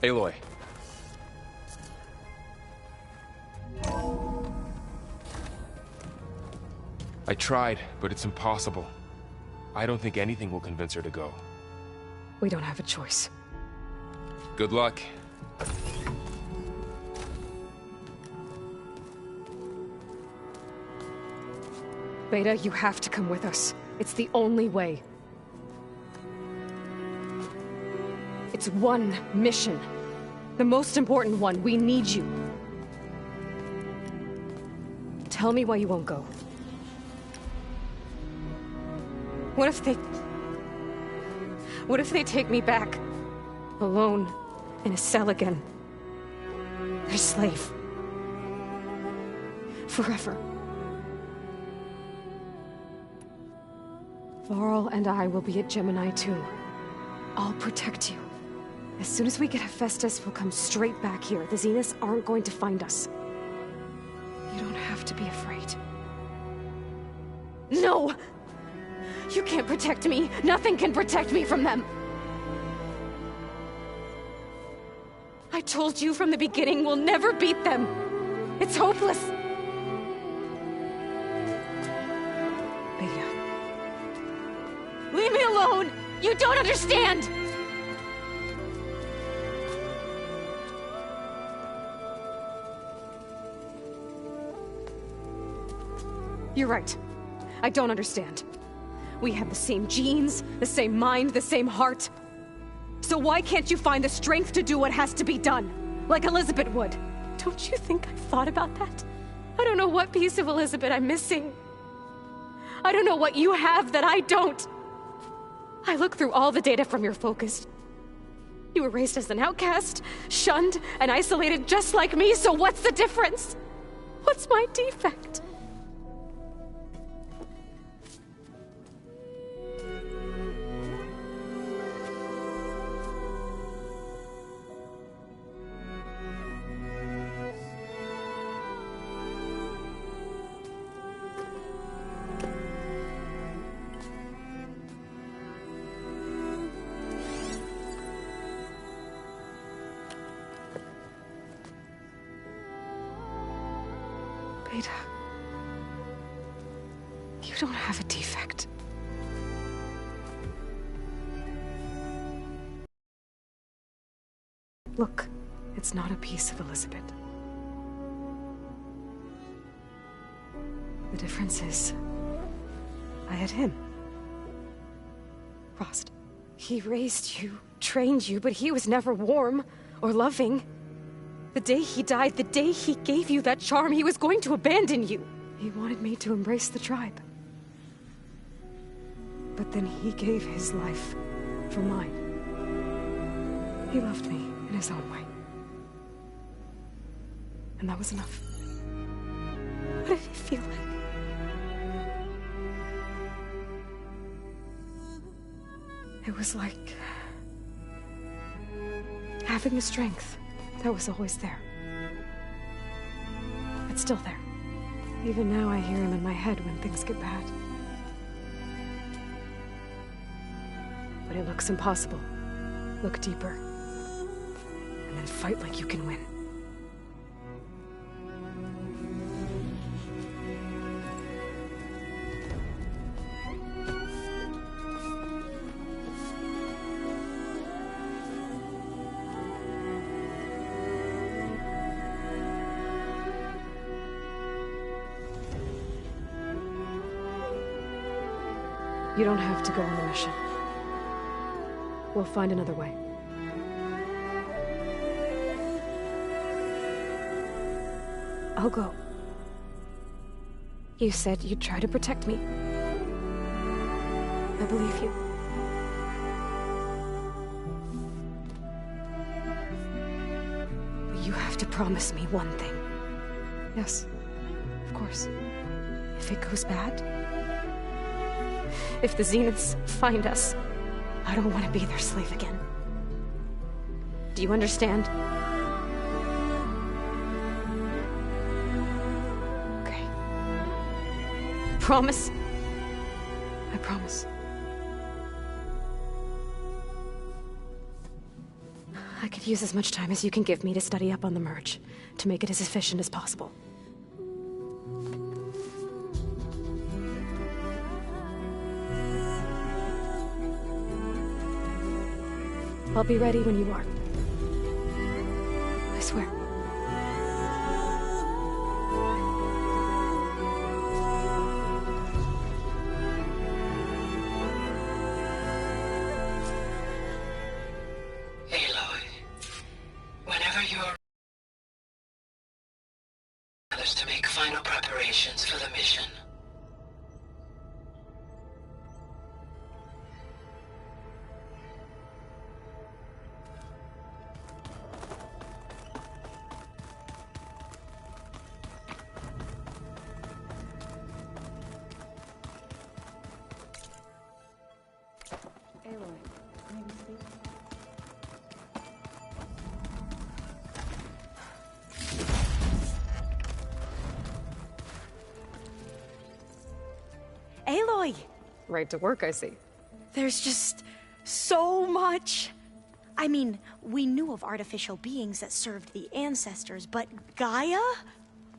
Aloy. I tried, but it's impossible. I don't think anything will convince her to go. We don't have a choice. Good luck. Beta, you have to come with us. It's the only way. It's one mission. The most important one. We need you. Tell me why you won't go. What if they take me back? Alone, in a cell again. Their slave. Forever. Varl and I will be at Gemini too. I'll protect you. As soon as we get Hephaestus, we'll come straight back here. The Zeniths aren't going to find us. You don't have to be afraid. No! You can't protect me. Nothing can protect me from them. I told you from the beginning, we'll never beat them. It's hopeless. Beta. Leave me alone! You don't understand! You're right. I don't understand. We have the same genes, the same mind, the same heart. So why can't you find the strength to do what has to be done? Like Elizabeth would. Don't you think I've thought about that? I don't know what piece of Elizabeth I'm missing. I don't know what you have that I don't. I look through all the data from your focus. You were raised as an outcast, shunned, and isolated just like me, so what's the difference? What's my defect? Beta. You don't have a defect. Look, it's not a piece of Elizabeth. The difference is, I had him. Rost. He raised you, trained you, but he was never warm or loving. The day he died, the day he gave you that charm, he was going to abandon you. He wanted me to embrace the tribe. But then he gave his life for mine. He loved me in his own way. And that was enough. What did he feel like? It was like having the strength that was always there. It's still there. Even now I hear him in my head when things get bad. But it looks impossible. Look deeper. And then fight like you can win. You don't have to go on the mission. We'll find another way. I'll go. You said you'd try to protect me. I believe you. But you have to promise me one thing. Yes, of course. If it goes bad, if the Zeniths find us, I don't want to be their slave again. Do you understand? Okay. Promise? I promise. I can could use as much time as you can give me to study up on the merge, to make it as efficient as possible. I'll be ready when you are. I swear. Aloy, whenever you're others to make final preparations for the mission. Aloy! Right to work, I see. There's just so much. I mean, we knew of artificial beings that served the ancestors, but Gaia?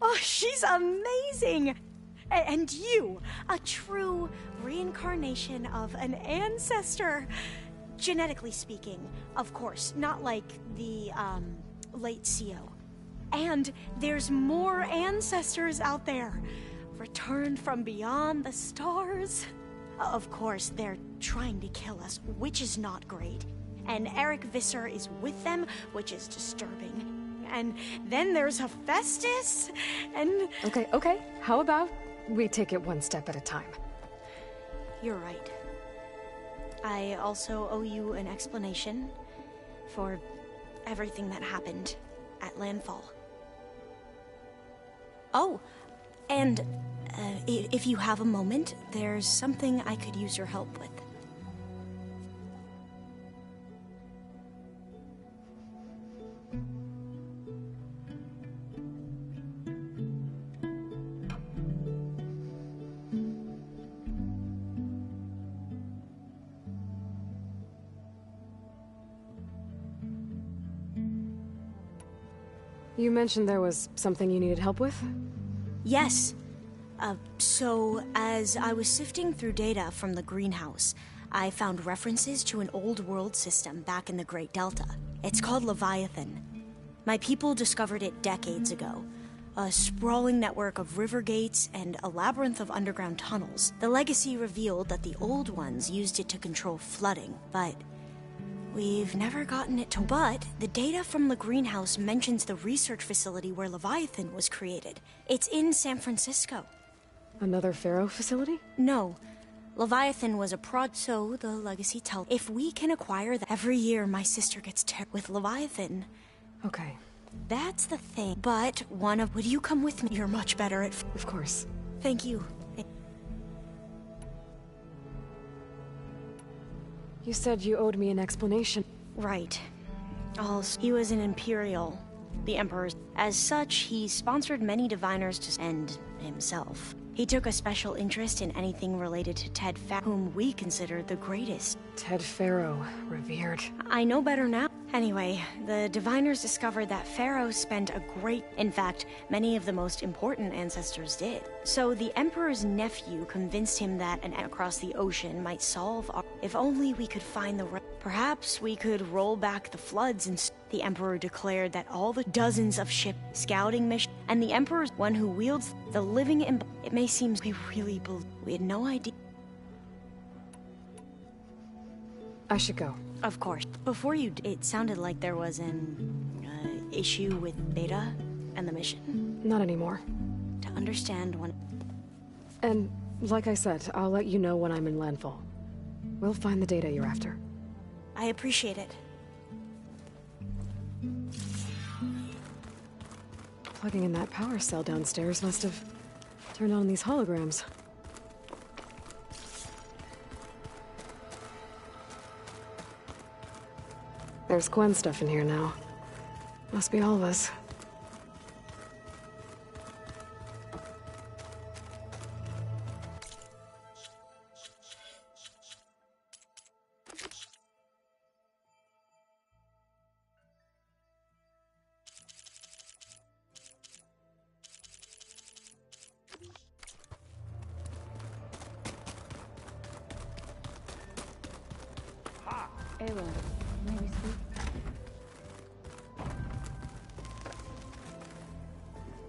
Oh, she's amazing! And you, a true reincarnation of an ancestor. Genetically speaking, of course, not like the, late CO. And there's more ancestors out there. Returned from beyond the stars. Of course, they're trying to kill us, which is not great. And Eric Visser is with them, which is disturbing. And then there's Hephaestus, and... Okay. How about we take it one step at a time? You're right. I also owe you an explanation for everything that happened at Landfall. Oh, and if you have a moment, there's something I could use your help with. You mentioned there was something you needed help with? Yes. So, as I was sifting through data from the greenhouse, I found references to an old world system back in the Great Delta. It's called Leviathan. My people discovered it decades ago. A sprawling network of river gates and a labyrinth of underground tunnels. The legacy revealed that the old ones used it to control flooding, but we've never gotten it to... But the data from the greenhouse mentions the research facility where Leviathan was created. It's in San Francisco. Another Pharaoh facility? No. Leviathan was a so the legacy tells. If we can acquire that, every year my sister gets with Leviathan. Okay. That's the thing. But would you come with me? You're much better at... Of course. Thank you. You said you owed me an explanation. Right. Also, he was an Imperial, the Emperor's. As such, he sponsored many diviners to end himself. He took a special interest in anything related to Ted Pharaoh, whom we consider the greatest. Ted Pharaoh, revered. I know better now. Anyway, the diviners discovered that Pharaoh spent in fact, many of the most important ancestors did. So the Emperor's nephew convinced him that an across the ocean might solve our... If only we could find the... Perhaps we could roll back the floods and... The Emperor declared that all the dozens of ship scouting missions, and the Emperor's one who wields the living... It may seem we really believe... We had no idea... I should go. Of course. Before you... It sounded like there was an... issue with Beta and the mission. Not anymore. To understand when... And, like I said, I'll let you know when I'm in landfall. We'll find the data you're after. I appreciate it. Plugging in that power cell downstairs must have turned on these holograms. There's Gwen stuff in here now. Must be all of us. Ayla, maybe speak?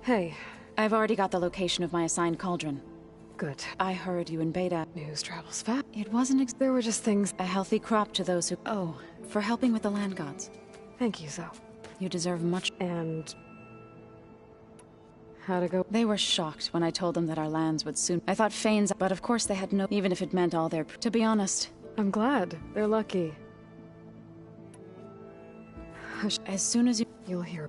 Hey, I've already got the location of my assigned cauldron. good. I heard you in Beta. News travels fast. It wasn't There were just things. a healthy crop to those who... Oh, for helping with the land gods. Thank you, Zoe. You deserve much. And... how'd it go? They were shocked when I told them that our lands would soon... I thought Fanes, but of course they had no... Even if it meant all their... To be honest, I'm glad. They're lucky. Hush. as soon as you... You'll hear.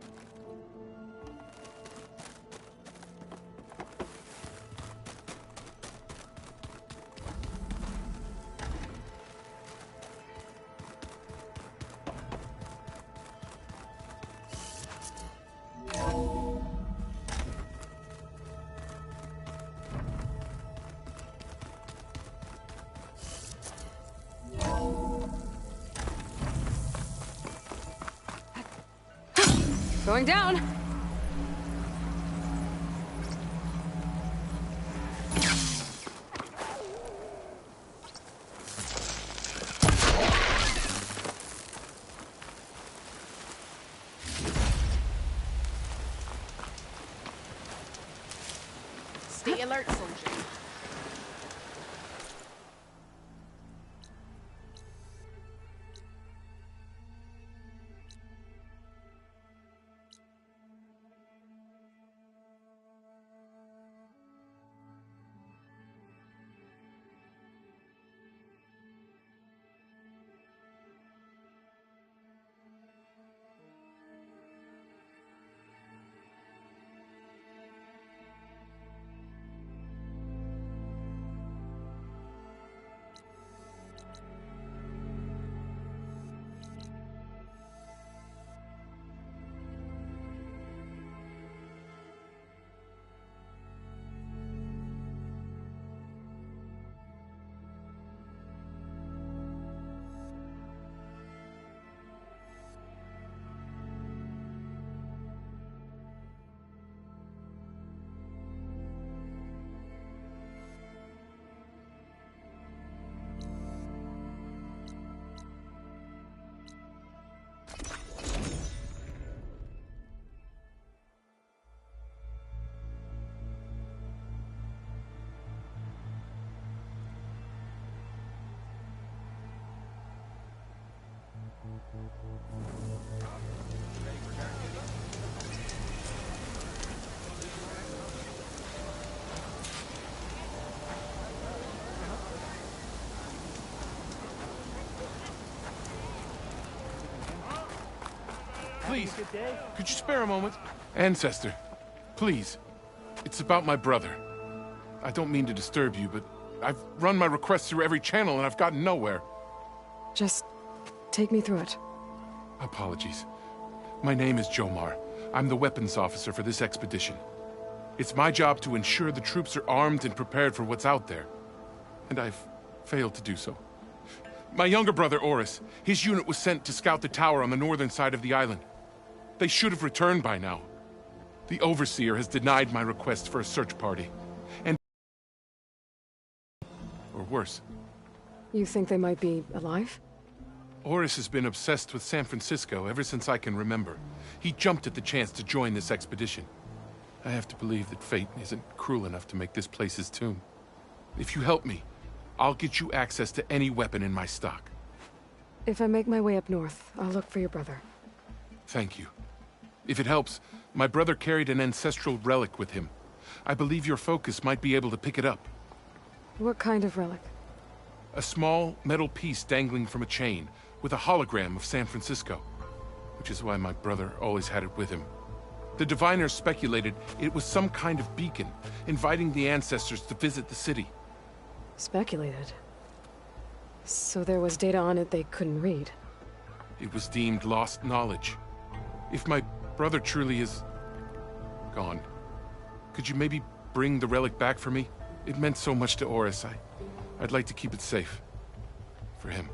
Going down! Stay alert, soldier. Please, could you spare a moment? Ancestor, please. It's about my brother. I don't mean to disturb you, but I've run my requests through every channel and I've gotten nowhere. Just take me through it. Apologies. My name is Jomar. I'm the weapons officer for this expedition. It's my job to ensure the troops are armed and prepared for what's out there. And I've failed to do so. My younger brother, Oris, his unit was sent to scout the tower on the northern side of the island. They should have returned by now. The Overseer has denied my request for a search party. And... or worse. You think they might be alive? Oris has been obsessed with San Francisco ever since I can remember. He jumped at the chance to join this expedition. I have to believe that fate isn't cruel enough to make this place his tomb. If you help me, I'll get you access to any weapon in my stock. If I make my way up north, I'll look for your brother. Thank you. If it helps, my brother carried an ancestral relic with him. I believe your focus might be able to pick it up. What kind of relic? A small metal piece dangling from a chain, with a hologram of San Francisco. Which is why my brother always had it with him. The diviners speculated it was some kind of beacon, inviting the ancestors to visit the city. Speculated. So there was data on it they couldn't read. It was deemed lost knowledge. If my brother truly is... gone, could you maybe bring the relic back for me? It meant so much to Oris. I'd like to keep it safe. For him.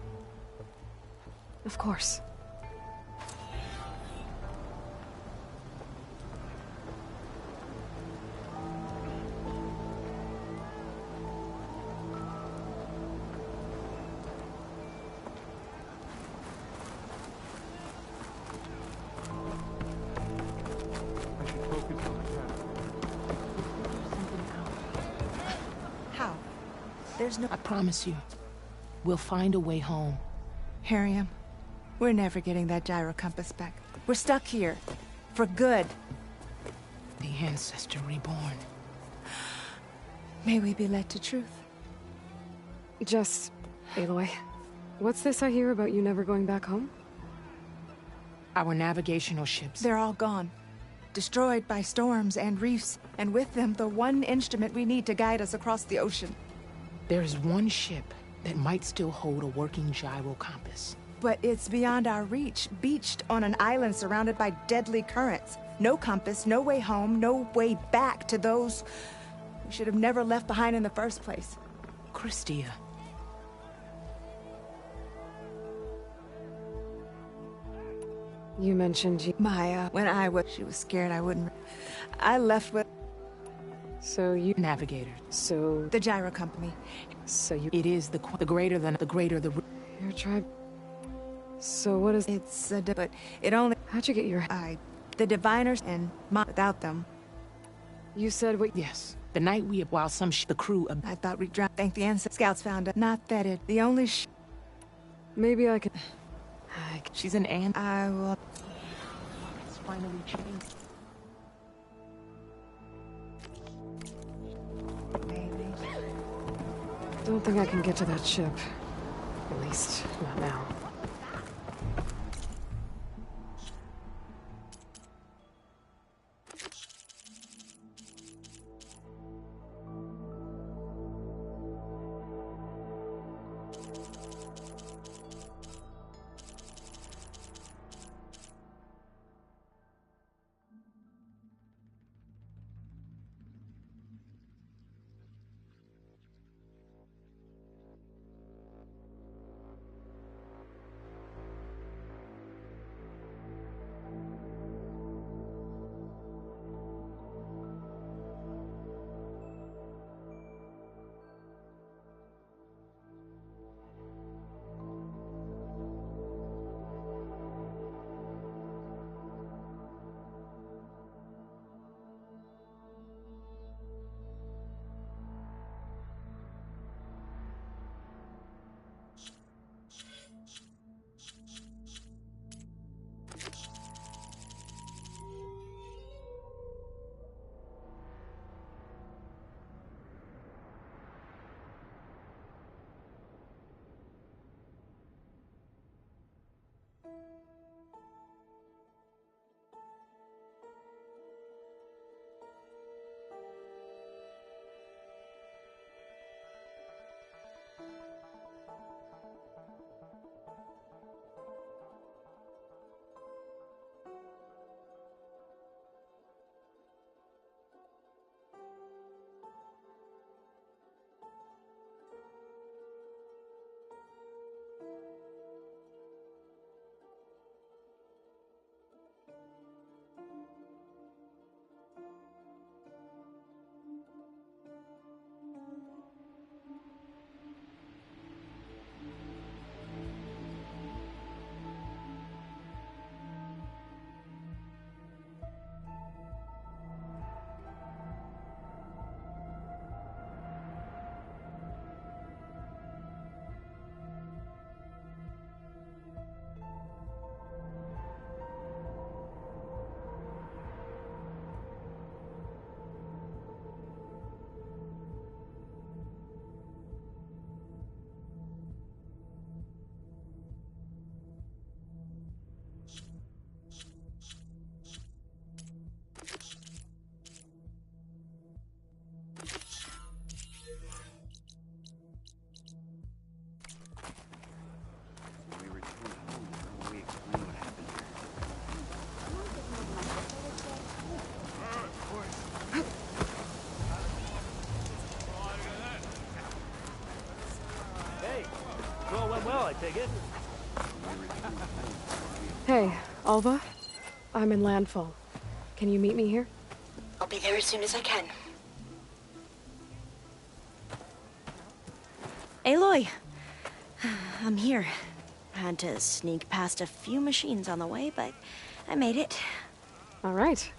Of course. There's no... I promise you, we'll find a way home. Harriam, we're never getting that gyro compass back. We're stuck here. For good. The Ancestor reborn. May we be led to truth. Jess, Aloy, what's this I hear about you never going back home? Our navigational ships. They're all gone. Destroyed by storms and reefs, and with them the one instrument we need to guide us across the ocean. There is one ship that might still hold a working gyro compass. But it's beyond our reach, beached on an island surrounded by deadly currents. No compass, no way home, no way back to those we should have never left behind in the first place. Christia. You mentioned you... Maya, when she was scared I wouldn't... I left with So you... Navigator. So... the gyro company. So you... It is the greater the... Your tribe... So what is... It's but it only... How'd you get your... the diviners and without them. You said what... Yes. The night while the crew... I thought we'd drown. Thank the ancestors. Scouts found it. Not that it... The only Maybe I could... She's an ant. I will... It's finally changed. Maybe. Don't think I can get to that ship. At least, not now. I take it. Hey, Alva. I'm in Landfall. Can you meet me here? I'll be there as soon as I can. Aloy, I'm here. Had to sneak past a few machines on the way, but I made it. All right.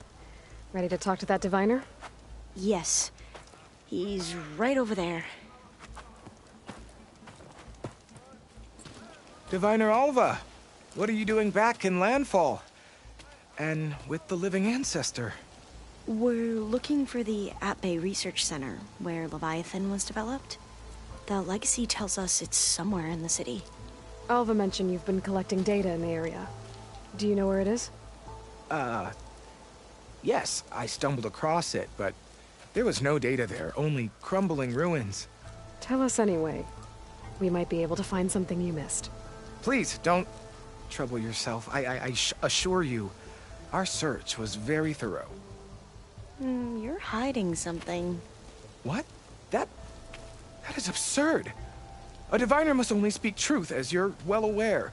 Ready to talk to that diviner? Yes. He's right over there. Diviner Alva, what are you doing back in Landfall? And with the living ancestor? We're looking for the At-Bay Research Center, where Leviathan was developed. The legacy tells us it's somewhere in the city. Alva mentioned you've been collecting data in the area. Do you know where it is? Yes, I stumbled across it, but there was no data there, only crumbling ruins. Tell us anyway. We might be able to find something you missed. Please, don't trouble yourself. I assure you, our search was very thorough. You're hiding something. What? That is absurd. A diviner must only speak truth, as you're well aware.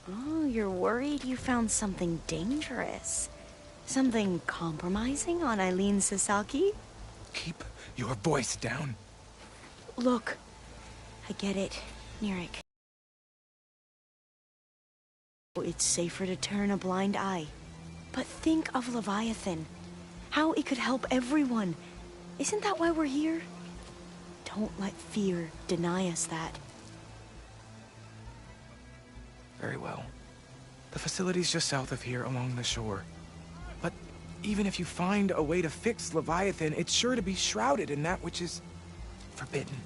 Oh, you're worried you found something dangerous? Something compromising on Eileen Sasaki? Keep your voice down. Look, I get it, Nirik. It's safer to turn a blind eye. But think of Leviathan. How it could help everyone. Isn't that why we're here? Don't let fear deny us that. Very well. The facility's just south of here along the shore. But even if you find a way to fix Leviathan, it's sure to be shrouded in that which is forbidden.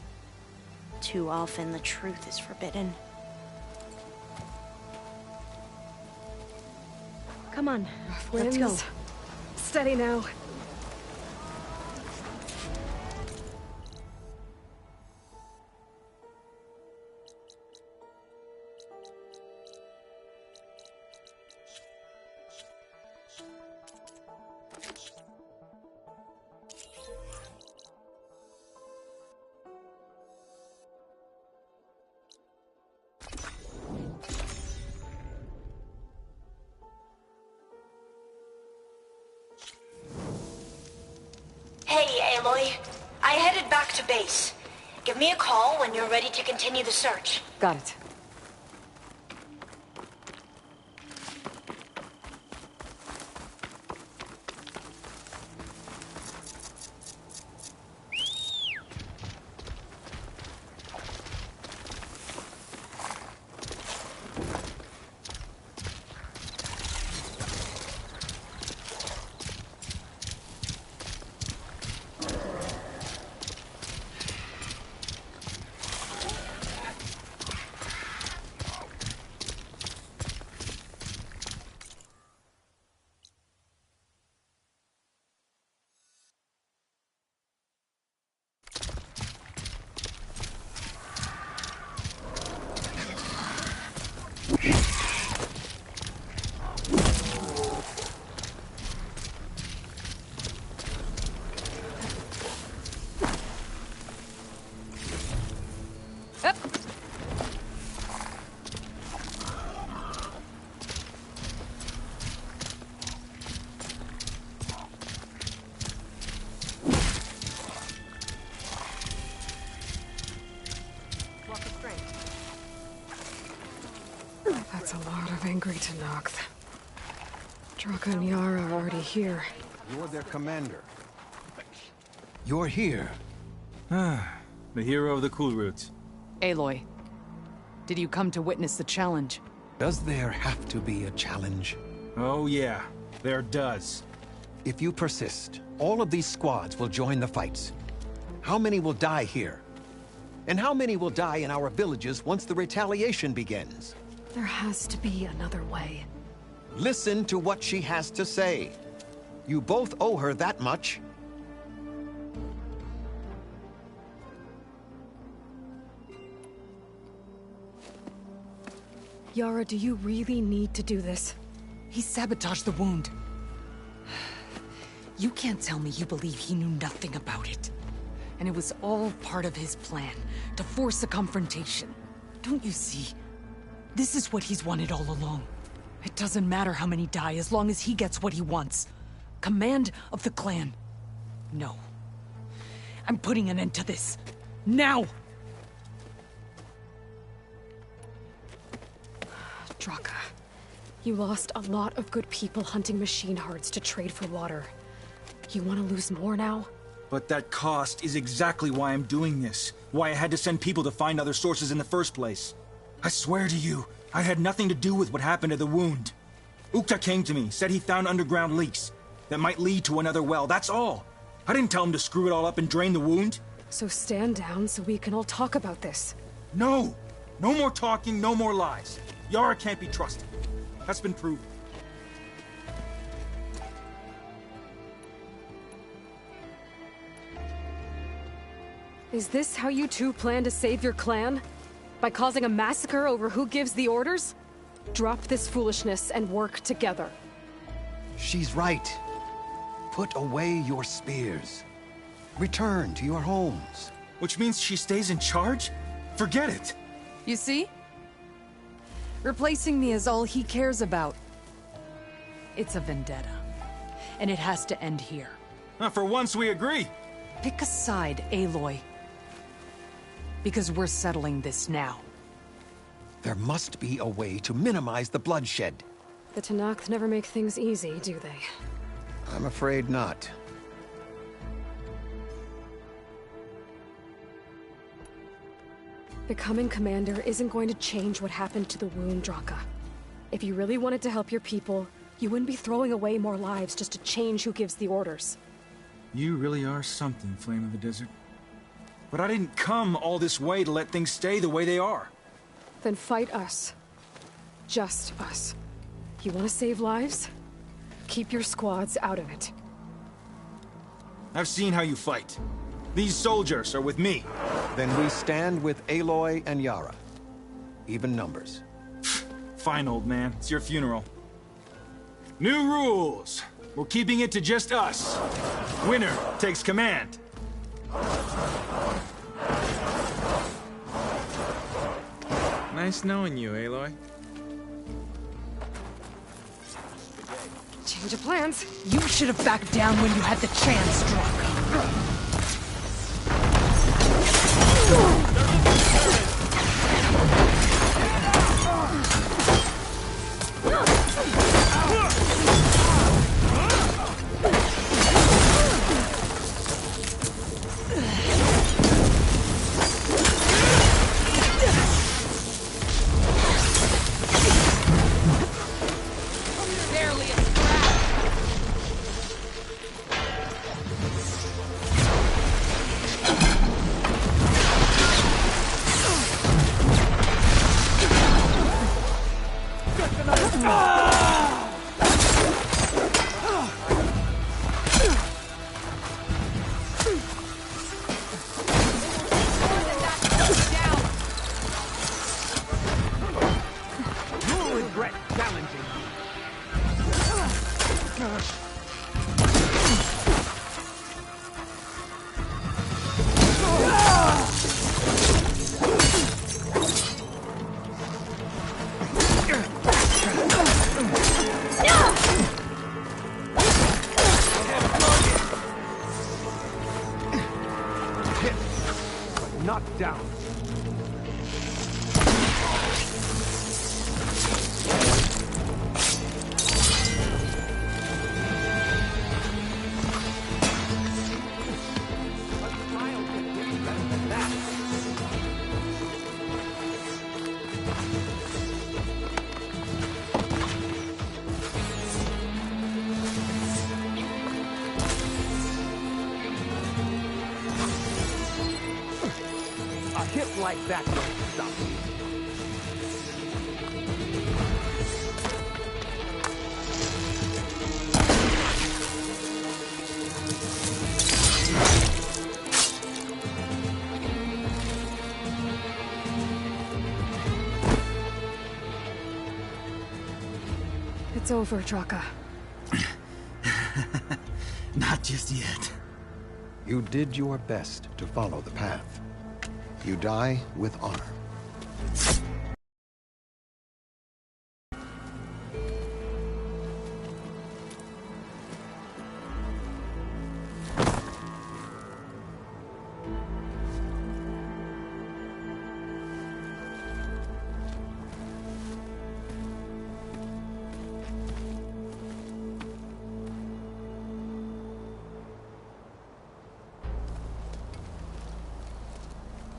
Too often the truth is forbidden. Come on, let's go. Steady now. Hey, Aloy. I headed back to base. Give me a call when you're ready to continue the search. Got it. That's a lot of angry Tenakth. Draka and Yara are already here. You're their commander. You're here. The hero of the Cool Roots. Aloy, did you come to witness the challenge? Does there have to be a challenge? Oh yeah, there does. If you persist, all of these squads will join the fights. How many will die here? And how many will die in our villages once the retaliation begins? There has to be another way. Listen to what she has to say. You both owe her that much. Yara, do you really need to do this? He sabotaged the wound. You can't tell me you believe he knew nothing about it. And it was all part of his plan, to force a confrontation. Don't you see? This is what he's wanted all along. It doesn't matter how many die as long as he gets what he wants. Command of the clan. No. I'm putting an end to this. Now! Draka, you lost a lot of good people hunting machine hearts to trade for water. You want to lose more now? But that cost is exactly why I'm doing this. Why I had to send people to find other sources in the first place. I swear to you, I had nothing to do with what happened to the wound. Ukta came to me, said he found underground leaks that might lead to another well, that's all. I didn't tell him to screw it all up and drain the wound. So stand down so we can all talk about this. No! No more talking, no more lies. Yara can't be trusted. That's been proven. Is this how you two plan to save your clan? By causing a massacre over who gives the orders? Drop this foolishness and work together. She's right. Put away your spears. Return to your homes. Which means she stays in charge? Forget it. You see? Replacing me is all he cares about. It's a vendetta. And it has to end here. For once we agree. Pick a side, Aloy. Because we're settling this now. There must be a way to minimize the bloodshed. The Tenakth never make things easy, do they? I'm afraid not. Becoming commander isn't going to change what happened to the wound, Draka. If you really wanted to help your people, you wouldn't be throwing away more lives just to change who gives the orders. You really are something, Flame of the Desert. But I didn't come all this way to let things stay the way they are. Then fight us. Just us. You want to save lives? Keep your squads out of it. I've seen how you fight. These soldiers are with me. Then we stand with Aloy and Yara. Even numbers. Fine, old man. It's your funeral. New rules. We're keeping it to just us. Winner takes command. Nice knowing you, Aloy. Change of plans. You should have backed down when you had the chance, Draka. Knocked down. A hit like that don't stop me. It's over, Draka. Not just yet. You did your best to follow the path. You die with honor.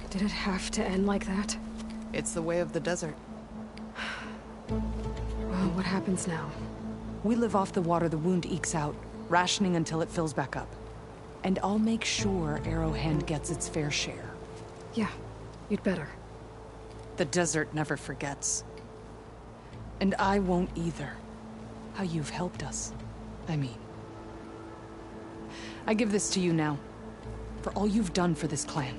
Did it have to end like that? It's the way of the desert. happens now? We live off the water the wound ekes out, rationing until it fills back up. And I'll make sure Arrowhand gets its fair share. Yeah, you'd better. The desert never forgets. And I won't either. How you've helped us, I mean. I give this to you now, for all you've done for this clan.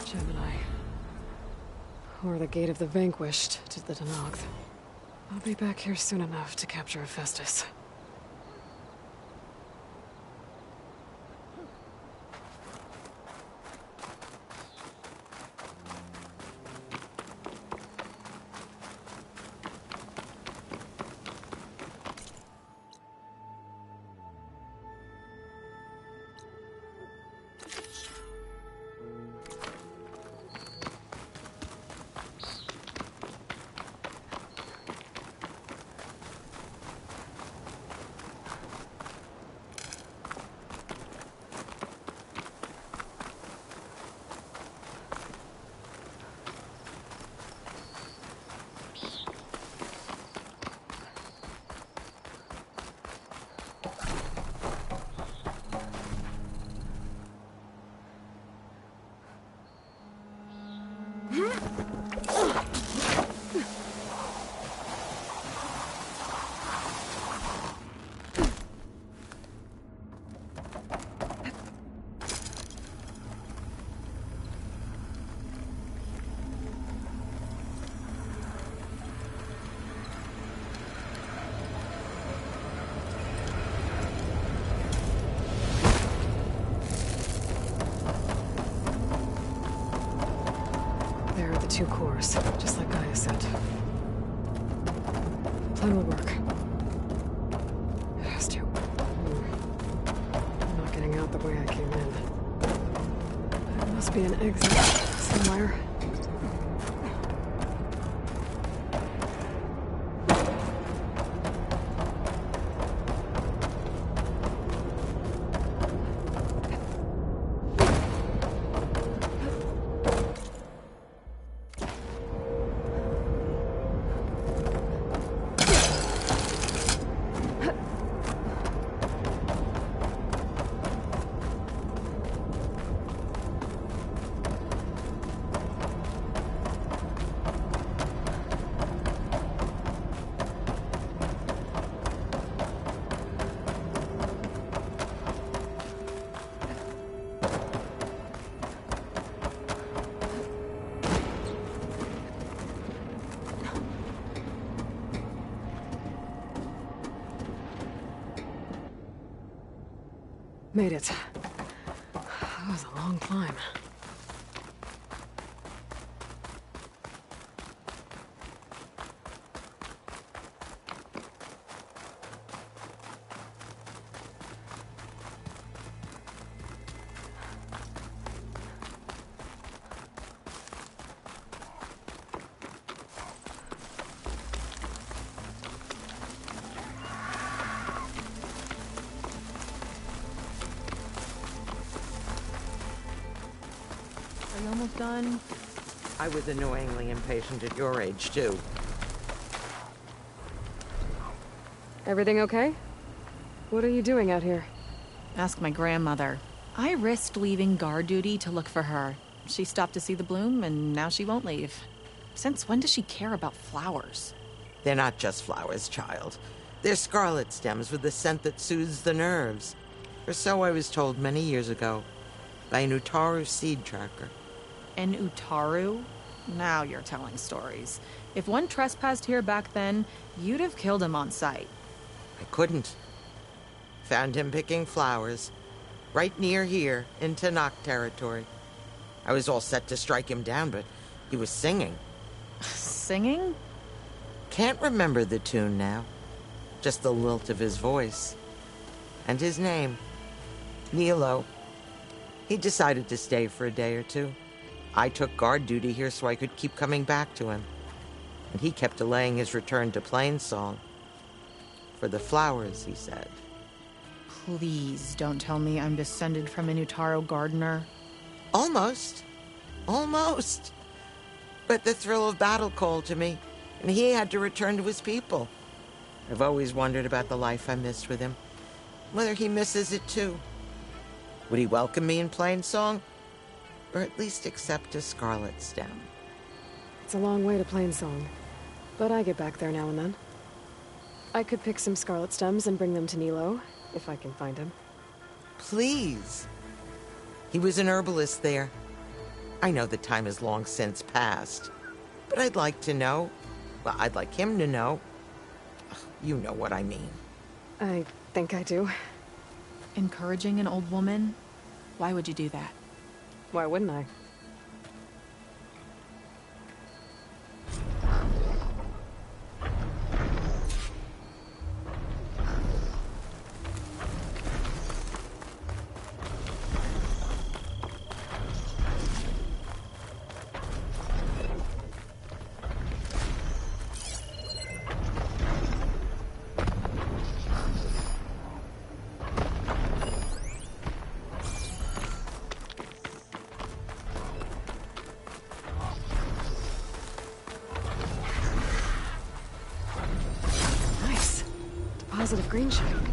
Gemini. Or the Gate of the Vanquished to the Danogth. I'll be back here soon enough to capture Hephaestus. There are the 2 cores, just like Gaia said. Plan will work. It has to. I'm not getting out the way I came in. There must be an exit somewhere. Made it. That was a long climb. Are you almost done? I was annoyingly impatient at your age, too. Everything okay? What are you doing out here? Ask my grandmother. I risked leaving guard duty to look for her. She stopped to see the bloom, and now she won't leave. Since when does she care about flowers? They're not just flowers, child. They're scarlet stems with a scent that soothes the nerves. Or so I was told many years ago by an Utaru seed tracker. An Utaru? Now you're telling stories. If one trespassed here back then, you'd have killed him on sight. I couldn't. Found him picking flowers, right near here, in Tenakth territory. I was all set to strike him down, but he was singing. Singing? Can't remember the tune now. Just the lilt of his voice. And his name. Nilo. He decided to stay for a day or two. I took guard duty here so I could keep coming back to him. And he kept delaying his return to Plainsong. For the flowers, he said. Please don't tell me I'm descended from an Utaru gardener. Almost. Almost. But the thrill of battle called to me, and he had to return to his people. I've always wondered about the life I missed with him, whether he misses it too. Would he welcome me in plain song? Or at least accept a scarlet stem? It's a long way to Plainsong, but I get back there now and then. I could pick some scarlet stems and bring them to Nilo, if I can find him. Please. He was an herbalist there. I know the time has long since passed, but I'd like to know. Well, I'd like him to know. You know what I mean. I think I do. Encouraging an old woman? Why would you do that? Why wouldn't I? Positive green shine.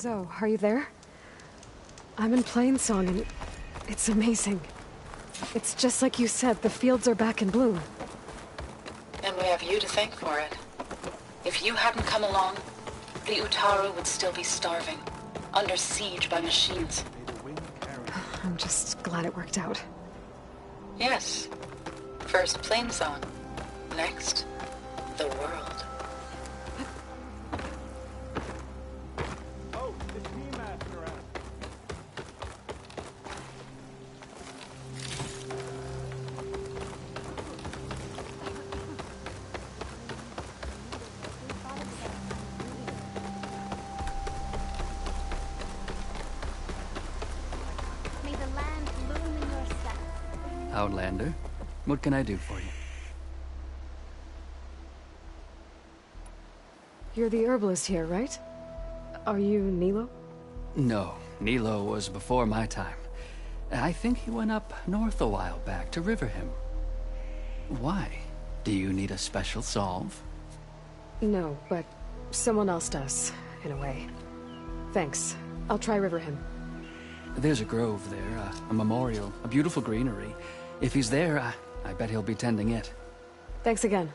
So, are you there? I'm in Plainsong and it's amazing. It's just like you said, the fields are back in bloom. And we have you to thank for it. If you hadn't come along, the Utaru would still be starving, under siege by machines. I'm just glad it worked out. Yes. First Plainsong. Next, the world. Outlander, what can I do for you? You're the herbalist here, right? Are you Nilo? No, Nilo was before my time. I think he went up north a while back to Riverhim. Why? Do you need a special solve? No, but someone else does, in a way. Thanks. I'll try Riverhim. There's a grove there, a memorial, a beautiful greenery. If he's there, I bet he'll be tending it. Thanks again.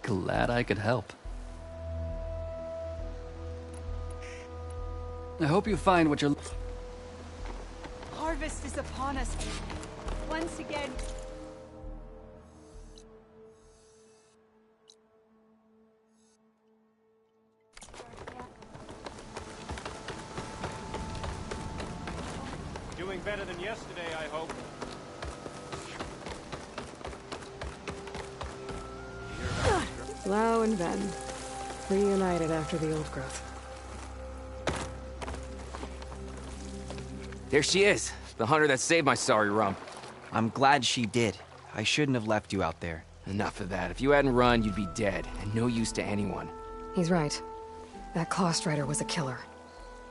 Glad I could help. I hope you find what you're... Harvest is upon us. Once again. Doing better than yesterday, I hope. Lau and Ben, reunited after the old growth. There she is, the hunter that saved my sorry rump. I'm glad she did. I shouldn't have left you out there. Enough of that. If you hadn't run, you'd be dead, and no use to anyone. He's right. That Claw Strider was a killer.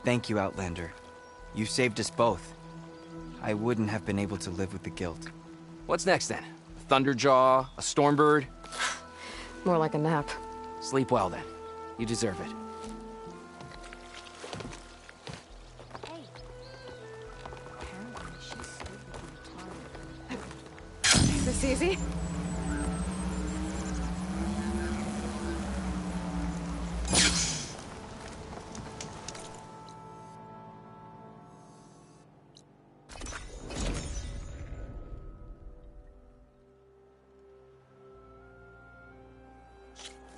Thank you, Outlander. You saved us both. I wouldn't have been able to live with the guilt. What's next, then? Thunderjaw? A Stormbird? More like a nap. Sleep well, then. You deserve it. Is this easy?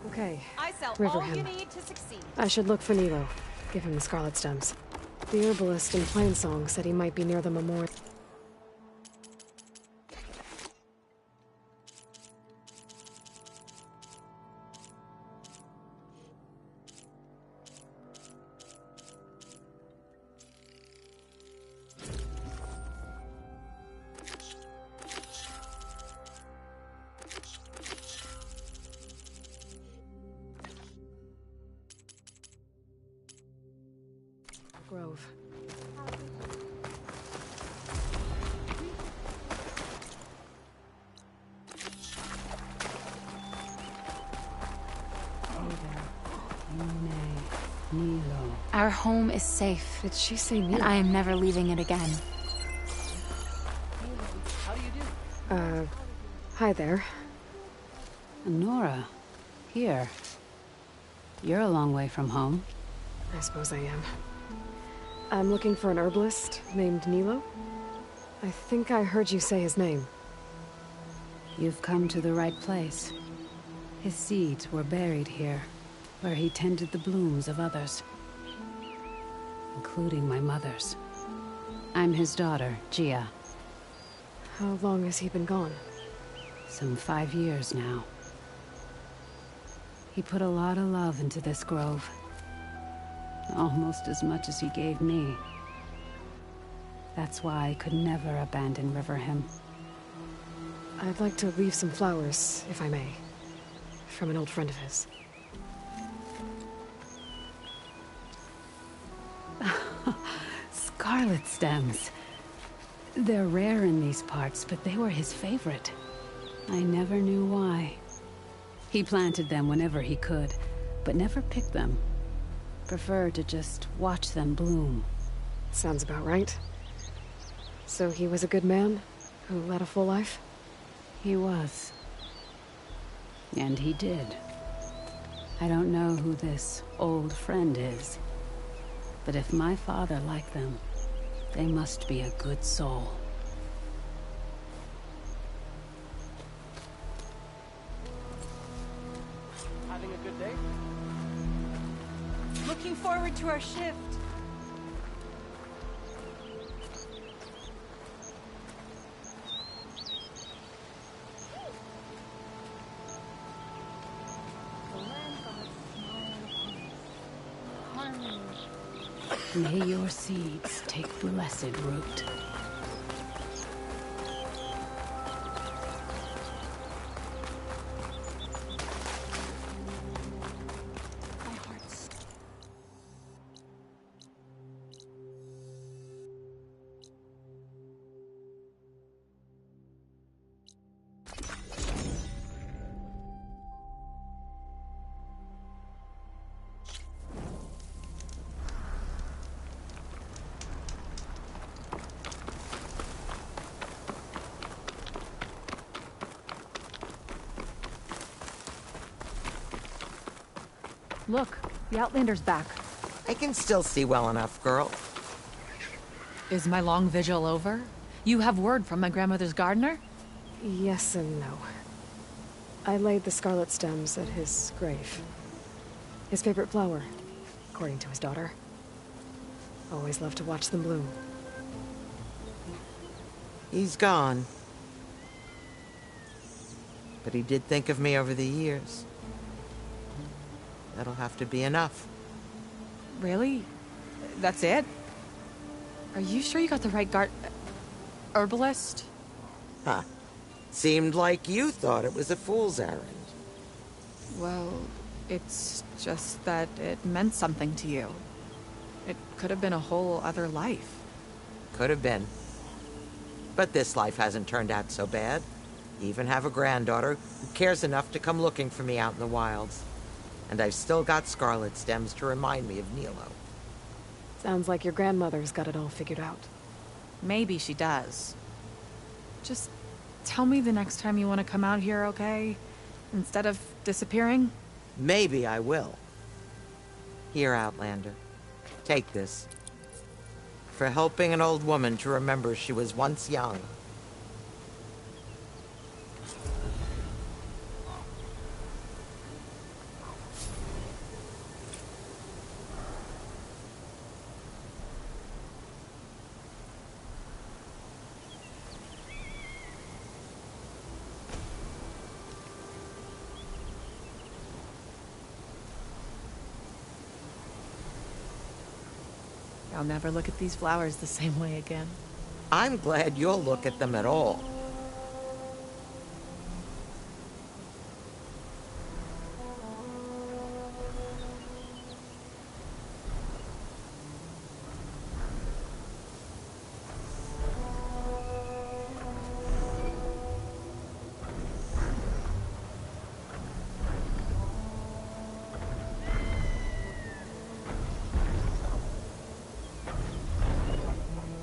Okay, I sell all you Riverhim. need to succeed. I should look for Nilo. Give him the scarlet stems. The herbalist in Plainsong said he might be near the memorial. Grove. Nilo. Our home is safe. Did she say Nilo? And I am never leaving it again. How do you do? Hi there. Nora, here. You're a long way from home. I suppose I am. I'm looking for an herbalist named Nilo. I think I heard you say his name. You've come to the right place. His seeds were buried here, where he tended the blooms of others. Including my mother's. I'm his daughter, Gia. How long has he been gone? Some 5 years now. He put a lot of love into this grove. Almost as much as he gave me. That's why I could never abandon Riverhim. I'd like to leave some flowers, if I may. From an old friend of his. Scarlet stems. They're rare in these parts, but they were his favorite. I never knew why. He planted them whenever he could, but never picked them. prefer to just watch them bloom. Sounds about right. So he was a good man who led a full life? He was. And he did. I don't know who this old friend is, but if my father liked them, they must be a good soul. Having a good day? Looking forward to our shift. May your seeds take blessed root. Look, the Outlander's back. I can still see well enough, girl. Is my long vigil over? You have word from my grandmother's gardener? Yes and no. I laid the scarlet stems at his grave. His favorite flower, according to his daughter. Always loved to watch them bloom. He's gone. But he did think of me over the years. That'll have to be enough. Really? That's it? Are you sure you got the right herbalist? Huh. Seemed like you thought it was a fool's errand. Well, it's just that it meant something to you. It could have been a whole other life. Could have been. But this life hasn't turned out so bad. Even have a granddaughter who cares enough to come looking for me out in the wilds. And I've still got scarlet stems to remind me of Nilo. Sounds like your grandmother's got it all figured out. Maybe she does. Just tell me the next time you want to come out here, okay? Instead of disappearing? Maybe I will. Here, Outlander. Take this. For helping an old woman to remember she was once young. I'll never look at these flowers the same way again. I'm glad you'll look at them at all.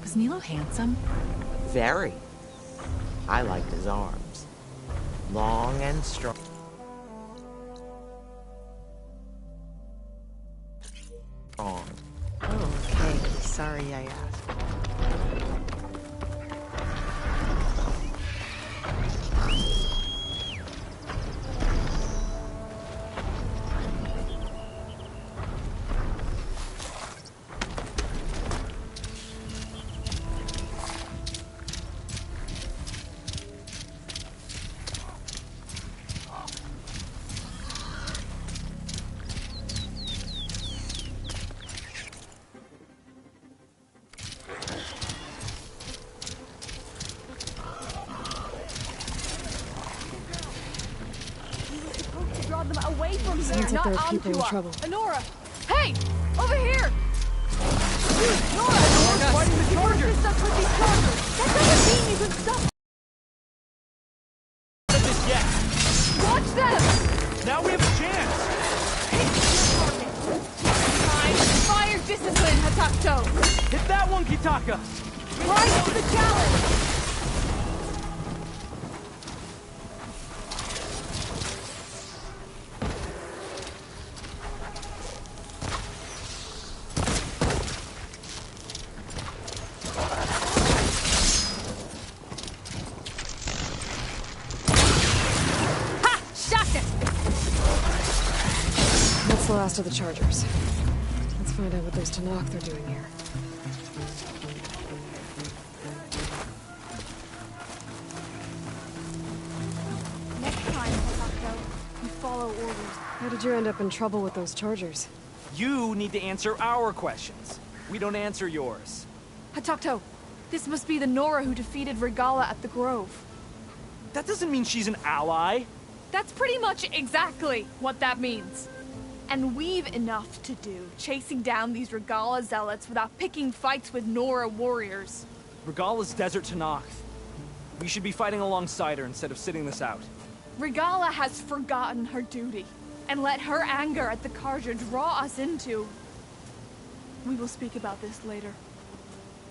Was Nilo handsome? Very. I liked his arms. Long and strong. Okay, sorry I asked. Them away from here, Sounds like not there are onto people in us. trouble. Honora! Hey! Over here! Nora! We're fighting the Chargers! Stuck with these Chargers! That doesn't mean you can stop! This yet. Watch them! Now we have a chance! Fine. Hataka! Rise to the challenge! That's the last of the Chargers. Let's find out what those Tenakth they're doing here. Next time, Hatako, you follow orders. How did you end up in trouble with those Chargers? You need to answer our questions. We don't answer yours. Hatakto, this must be the Nora who defeated Regala at the Grove. That doesn't mean she's an ally. That's pretty much exactly what that means. And we've enough to do chasing down these Regala zealots without picking fights with Nora warriors. Regala's Desert Tenakth. We should be fighting alongside her instead of sitting this out. Regala has forgotten her duty and let her anger at the Carja draw us into... We will speak about this later.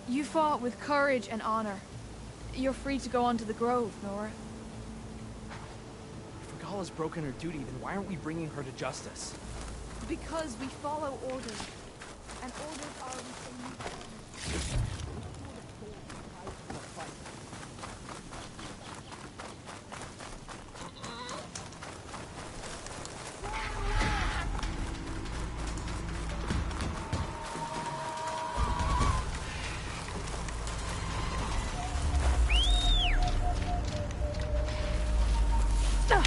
You fought with courage and honor. You're free to go on to the Grove, Nora. If Regala's broken her duty, then why aren't we bringing her to justice? Because we follow orders. And orders are within... Ugh.